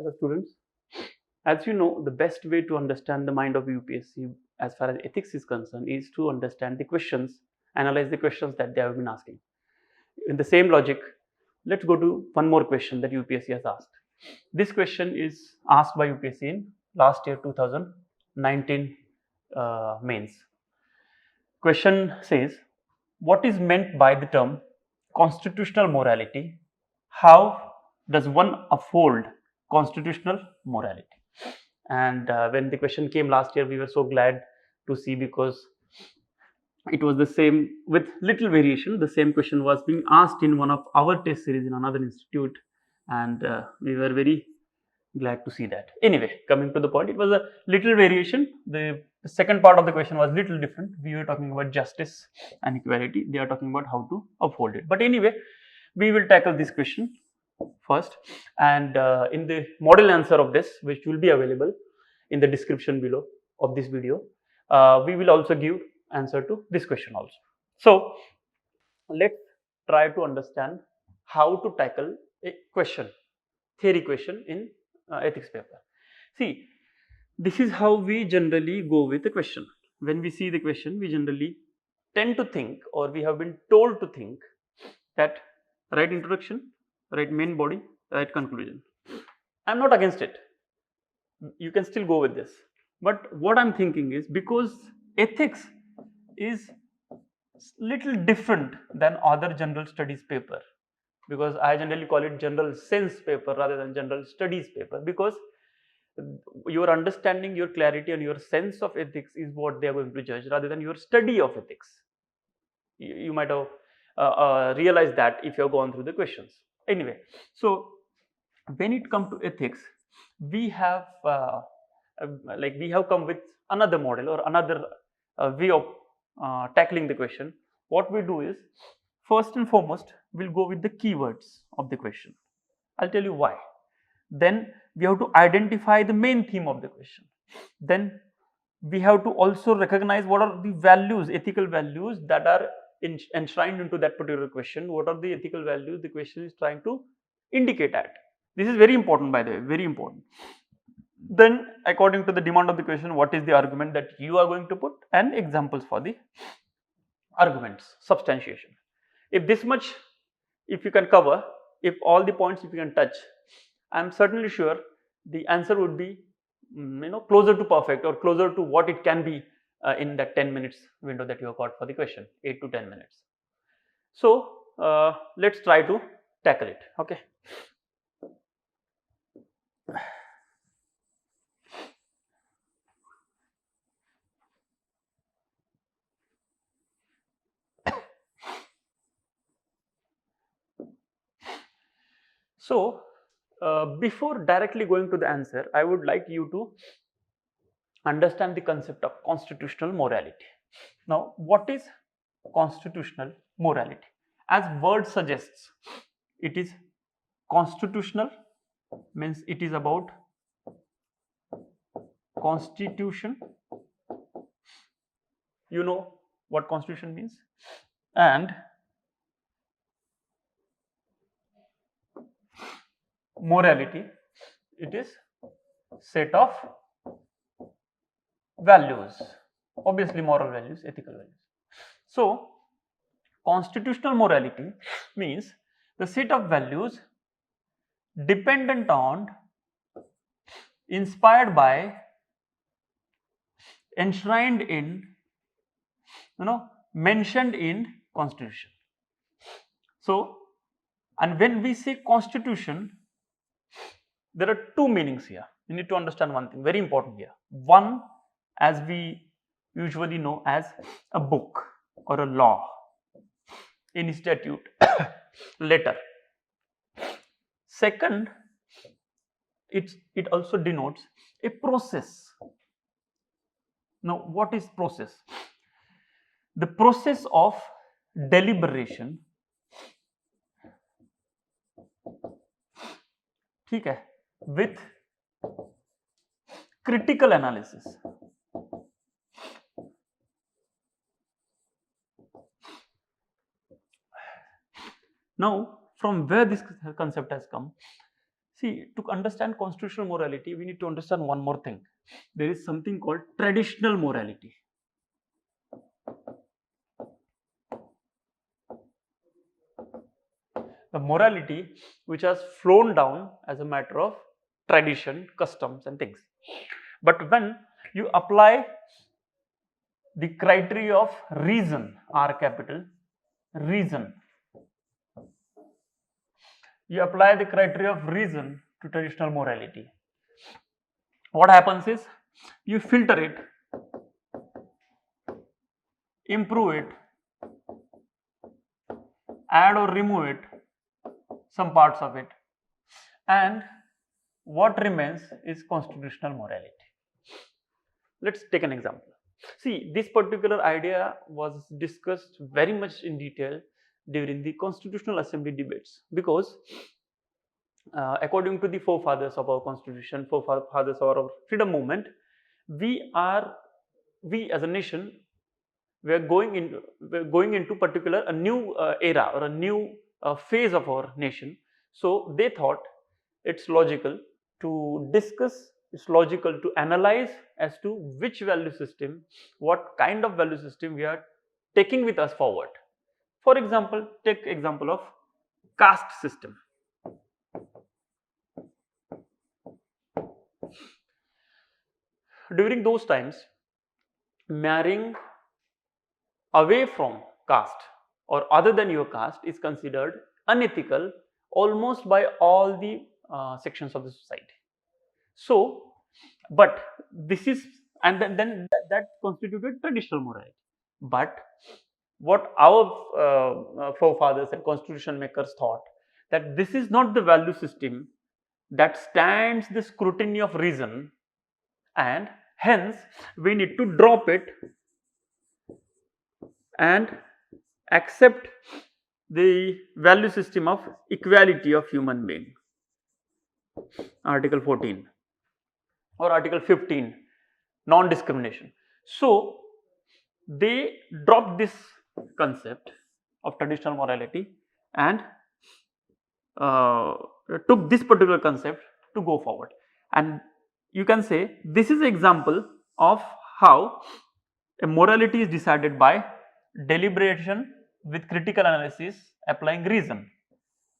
Hello students. As you know, the best way to understand the mind of UPSC as far as ethics is concerned is to understand the questions, analyze the questions that they have been asking. In the same logic, let's go to one more question that UPSC has asked. This question is asked by UPSC in last year 2019 mains. Question says, what is meant by the term constitutional morality? How does one uphold constitutional morality? And when the question came last year, we were so glad to see, because it was the same with little variation. The same question was being asked in one of our test series in another institute, and we were very glad to see that. Anyway, coming to the point, it was a little variation. The second part of the question was little different. We were talking about justice and equality. They are talking about how to uphold it. But anyway, we will tackle this question first, and in the model answer of this, which will be available in the description below of this video, we will also give answer to this question also. So let's try to understand how to tackle a question, theory question in ethics paper. See, this is how we generally go with the question. When we see the question, we generally tend to think, or we have been told to think, that write introduction, write main body, write conclusion. I'm not against it. You can still go with this. But what I'm thinking is, because ethics is little different than other general studies paper, because I generally call it general sense paper rather than general studies paper, because your understanding, your clarity and your sense of ethics is what they are going to judge, rather than your study of ethics. You might have realized that if you have gone through the questions. Anyway, so when it comes to ethics, we have we have come with another model or another way of tackling the question. What we do is, first and foremost, we'll go with the keywords of the question. I'll tell you why. Then we have to identify the main theme of the question. Then we have to also recognize what are the values, ethical values, that are enshrined into that particular question. What are the ethical values the question is trying to indicate at? This is very important, by the way, very important. Then, according to the demand of the question, what is the argument that you are going to put, and examples for the arguments, substantiation. If this much, if you can cover, if all the points if you can touch, I am certainly sure the answer would be closer to perfect, or closer to what it can be in that 10 minutes window that you have got for the question, 8 to 10 minutes. So let's try to tackle it. Okay. So before directly going to the answer, I would like you to understand the concept of constitutional morality. Now, what is constitutional morality? As word suggests, it is constitutional, means it is about constitution. You know what constitution means. And morality, it is set of values, obviously moral values, ethical values. So constitutional morality means the set of values dependent on, inspired by, enshrined in, mentioned in constitution. So, and when we say constitution, there are two meanings here. You need to understand one thing, very important here. One, as we usually know as a book or a law, in statute, letter. Second, it also denotes a process. Now, what is process? The process of deliberation, ठीक है, with critical analysis. Now, from where this concept has come? See, to understand constitutional morality, we need to understand one more thing. There is something called traditional morality. The morality which has flown down as a matter of tradition, customs, and things. But when you apply the criteria of reason, R capital, reason, you apply the criteria of reason to traditional morality. What happens is you filter it, improve it, add or remove it, some parts of it, and what remains is constitutional morality. Let's take an example. See, this particular idea was discussed very much in detail during the Constitutional Assembly debates, because according to the forefathers of our constitution, forefathers of our freedom movement, we as a nation, we're going into particular a new era or a new phase of our nation. So they thought it's logical to discuss, it's logical to analyze as to which value system, what kind of value system we are taking with us forward. For example, take example of caste system. During those times, marrying away from caste or other than your caste is considered unethical almost by all the sections of the society. So, but this is, and then that constituted traditional morality. But what our forefathers and constitution makers thought, that this is not the value system that stands the scrutiny of reason, and hence we need to drop it and accept the value system of equality of human being. Article 14 or Article 15, non-discrimination. So they dropped this concept of traditional morality and took this particular concept to go forward. And you can say this is an example of how a morality is decided by deliberation with critical analysis applying reason,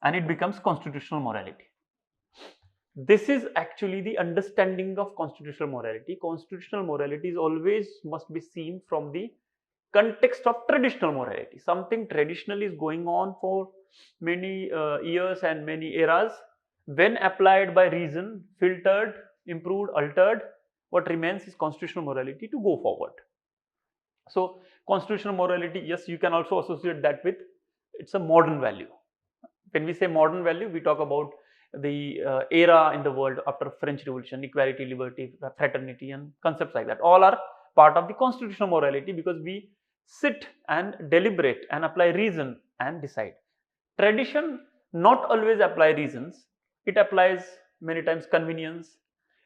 and it becomes constitutional morality. This is actually the understanding of constitutional morality. Constitutional morality is always must be seen from the context of traditional morality. Something traditional is going on for many years and many eras. When applied by reason, filtered, improved, altered, what remains is constitutional morality to go forward. So constitutional morality, yes, you can also associate that with, it's a modern value. When we say modern value, we talk about the era in the world after French Revolution, equality, liberty, fraternity, and concepts like that. All are part of the constitutional morality because we sit and deliberate and apply reason and decide. Tradition not always apply reasons. It applies many times convenience.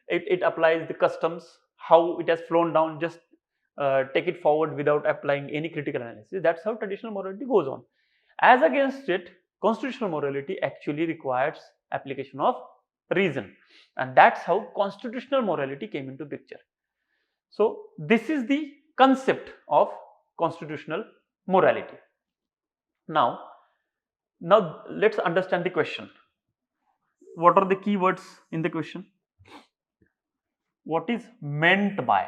It applies the customs, how it has flown down, just take it forward without applying any critical analysis. That's how traditional morality goes on. As against it, constitutional morality actually requires application of reason, and that's how constitutional morality came into picture. So this is the concept of constitutional morality. Now let's understand the question. What are the key words in the question? What is meant by?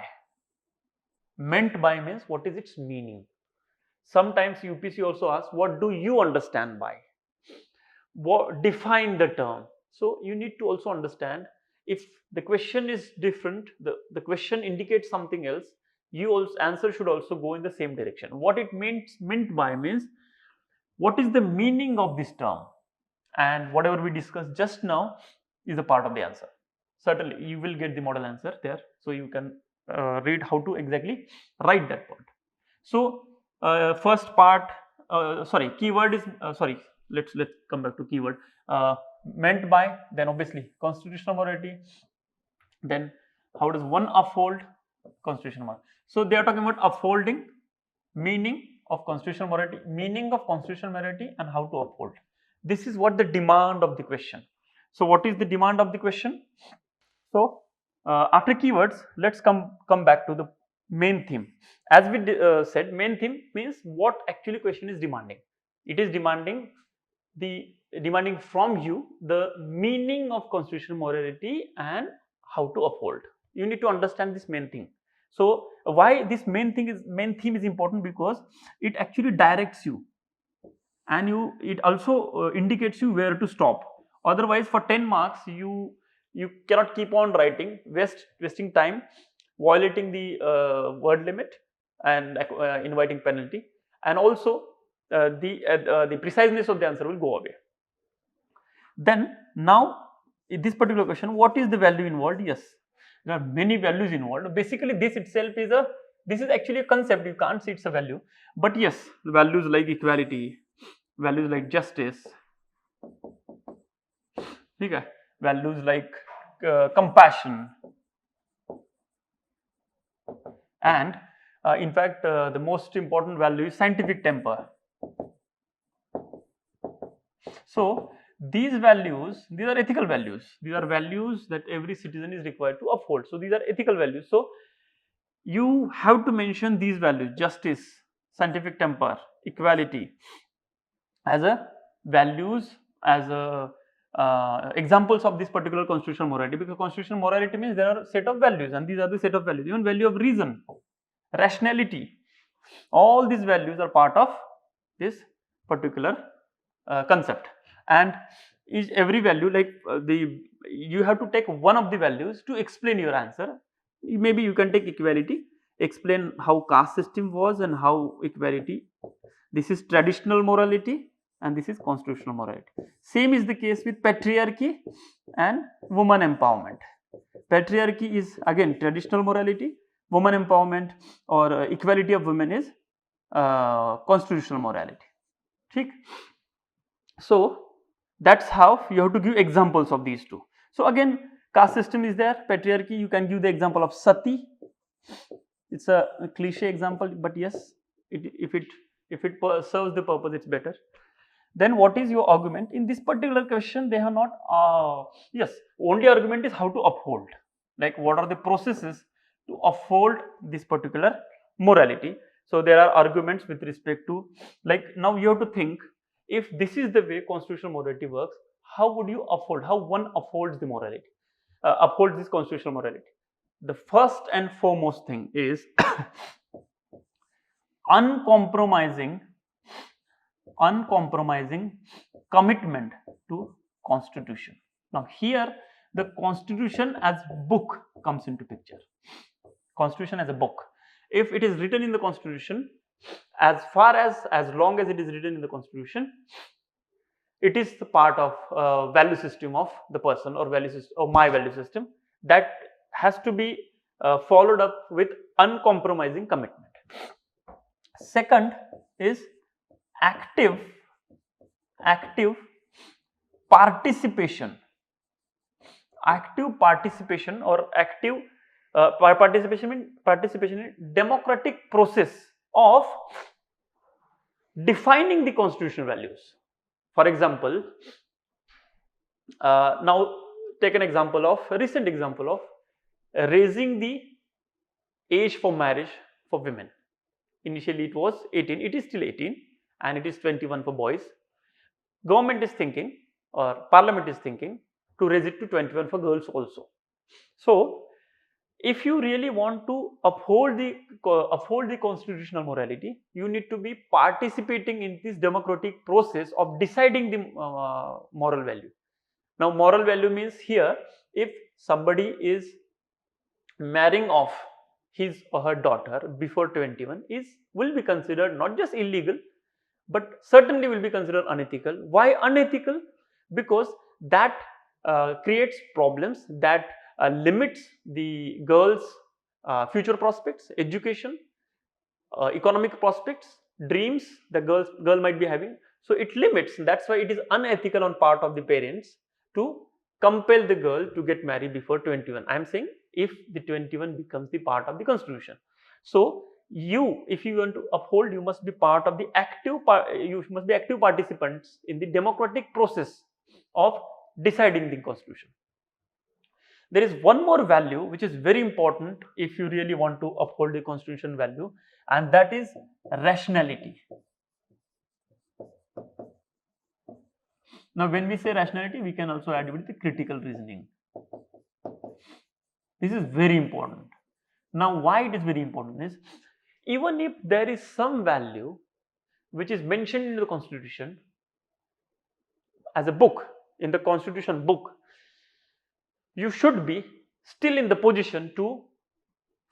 Meant by means what is its meaning? Sometimes UPSC also asks, what do you understand by? What, define the term. So you need to also understand, if the question is different, the question indicates something else, you also answer should also go in the same direction. What it meant by means what is the meaning of this term, and whatever we discussed just now is a part of the answer. Certainly you will get the model answer there, so you can read how to exactly write that part. So first part, keyword is let's come back to keyword. Meant by, then obviously constitutional morality. Then how does one uphold constitutional morality? So they are talking about upholding, meaning of constitutional morality, meaning of constitutional morality, and how to uphold. This is what the demand of the question. So what is the demand of the question? So after keywords, let's come back to the main theme. As we said, main theme means what actually question is demanding. It is demanding from you the meaning of constitutional morality and how to uphold. You need to understand this main thing. So why this main theme is important? Because it actually directs you, and it also indicates you where to stop. Otherwise, for 10 marks, you cannot keep on writing, wasting time, violating the word limit, and inviting penalty, and also the preciseness of the answer will go away. Then now, in this particular question, what is the value involved? Yes, there are many values involved. Basically, this itself is actually a concept. You can't say it's a value, but yes, values like equality, values like justice, okay, values like compassion, and in fact, the most important value is scientific temper. So these values, these are ethical values. These are values that every citizen is required to uphold. So these are ethical values. So you have to mention these values: justice, scientific temper, equality, as a values, as a examples of this particular constitutional morality. Because constitutional morality means there are a set of values, and these are the set of values. Even value of reason, rationality, all these values are part of this particular concept. And each every value, like you have to take one of the values to explain your answer. Maybe you can take equality, explain how caste system was and how equality. This is traditional morality and this is constitutional morality. Same is the case with patriarchy and woman empowerment. Patriarchy is again traditional morality, woman empowerment or equality of women is constitutional morality. ठीक? So that's how you have to give examples of these two. So again, caste system is there, patriarchy, you can give the example of sati. It's a cliche example, but yes, if it serves the purpose, it's better. Then what is your argument? In this particular question, they have not, yes, only argument is how to uphold. Like what are the processes to uphold this particular morality. So there are arguments with respect to, like now you have to think, if this is the way constitutional morality works, how would you uphold, how one upholds the morality, upholds this constitutional morality? The first and foremost thing is uncompromising commitment to constitution. Now here the constitution as book comes into picture. Constitution as a book. If it is written in the constitution, as long as it is written in the constitution, it is the part of value system of the person or value system or my value system that has to be followed up with uncompromising commitment. Second is active participation. Active participation or active participation in democratic process of defining the constitutional values. For example, now take a recent example of raising the age for marriage for women. Initially it was 18, it is still 18, and it is 21 for boys. Government is thinking, or parliament is thinking, to raise it to 21 for girls also. So if you really want to uphold the constitutional morality, you need to be participating in this democratic process of deciding the moral value. Now moral value means here, if somebody is marrying off his or her daughter before 21 will be considered not just illegal, but certainly will be considered unethical. Why unethical? Because that creates problems, that limits the girl's future prospects, education, economic prospects, dreams the girl might be having. So it limits. That's why it is unethical on part of the parents to compel the girl to get married before 21. I am saying if the 21 becomes the part of the constitution. So if you want to uphold, you must be part of the active participants in the democratic process of deciding the constitution. There is one more value which is very important if you really want to uphold the constitution value, and that is rationality. Now when we say rationality, we can also add with the critical reasoning. This is very important. Now why it is very important is, even if there is some value which is mentioned in the constitution as a book, in the constitution book, you should be still in the position to,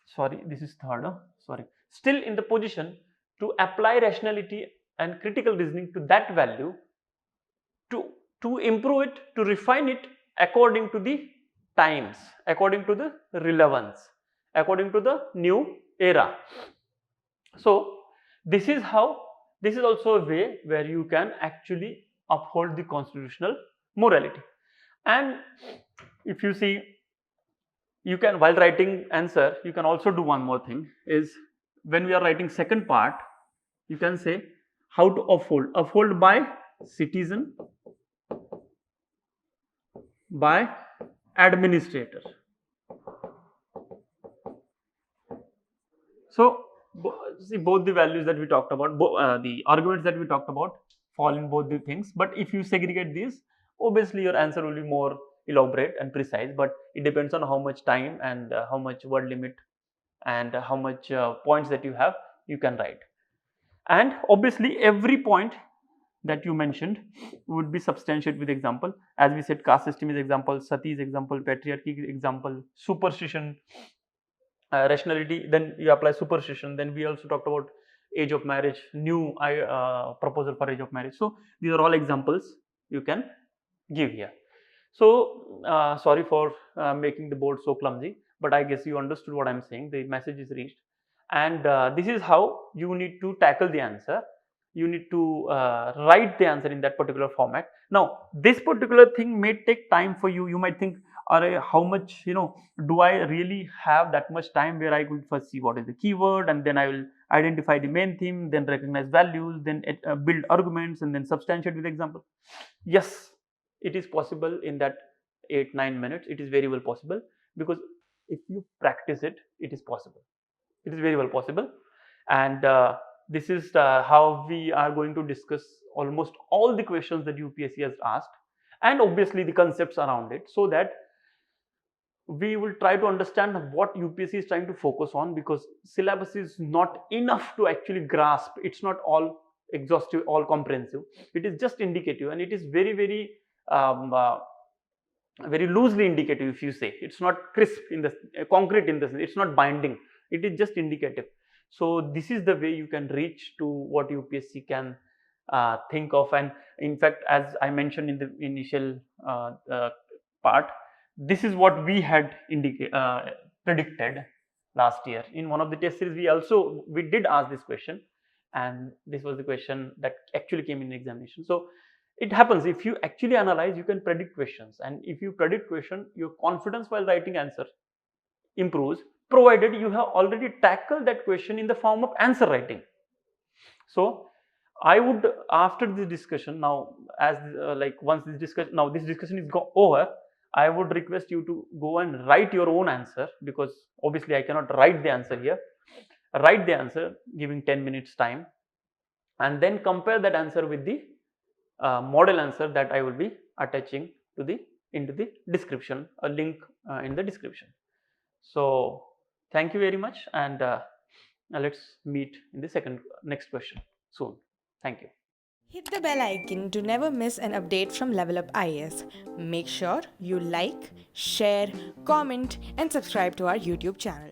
still in the position to apply rationality and critical reasoning to that value, to improve it, to refine it according to the times, according to the relevance, according to the new era. So this is also a way where you can actually uphold the constitutional morality. And if you see, you can, while writing answer, you can also do one more thing, is when we are writing second part, you can say how to uphold by citizen, by administrator. So see, both the values that we talked about, the arguments that we talked about fall in both the things. But if you segregate these, obviously your answer will be more elaborate and precise, but it depends on how much time and how much word limit and how much points that you have, you can write. And obviously every point that you mentioned would be substantiated with example. As we said, caste system is example, sati is example, patriarchy is example, superstition, rationality, then you apply superstition. Then we also talked about age of marriage, new proposal for age of marriage. So these are all examples you can give here. So sorry for making the board so clumsy, but I guess you understood what I'm saying. The message is reached, and this is how you need to tackle the answer. You need to write the answer in that particular format. Now this particular thing may take time for you. You might think, how much, do I really have that much time where I could first see what is the keyword, and then I will identify the main theme, then recognize values, then build arguments, and then substantiate with example. Yes, it is possible in that 8-9 minutes. It is very well possible, because if you practice it, it is possible. It is very well possible. And this is how we are going to discuss almost all the questions that UPSC has asked, and obviously the concepts around it, so that we will try to understand what UPSC is trying to focus on, because syllabus is not enough to actually grasp. It's not all exhaustive, all comprehensive. It is just indicative, and it is very, very very loosely indicative. If you say, it's not crisp in the concrete in the sense, it's not binding, it is just indicative. So this is the way you can reach to what UPSC can think of. And in fact, as I mentioned in the initial part, this is what we had predicted last year. In one of the test series, we did ask this question, and this was the question that actually came in the examination. So it happens, if you actually analyze, you can predict questions, and if you predict question, your confidence while writing answer improves, provided you have already tackled that question in the form of answer writing. So I would, after this discussion, now as once this discussion is over, I would request you to go and write your own answer, because obviously I cannot write the answer here. Write the answer, giving 10 minutes time, and then compare that answer with the model answer that I will be attaching into the description, a link in the description. So thank you very much, and let's meet in the next question soon. Thank you. Hit the bell icon to never miss an update from Level Up IAS. Make sure you like, share, comment, and subscribe to our YouTube channel.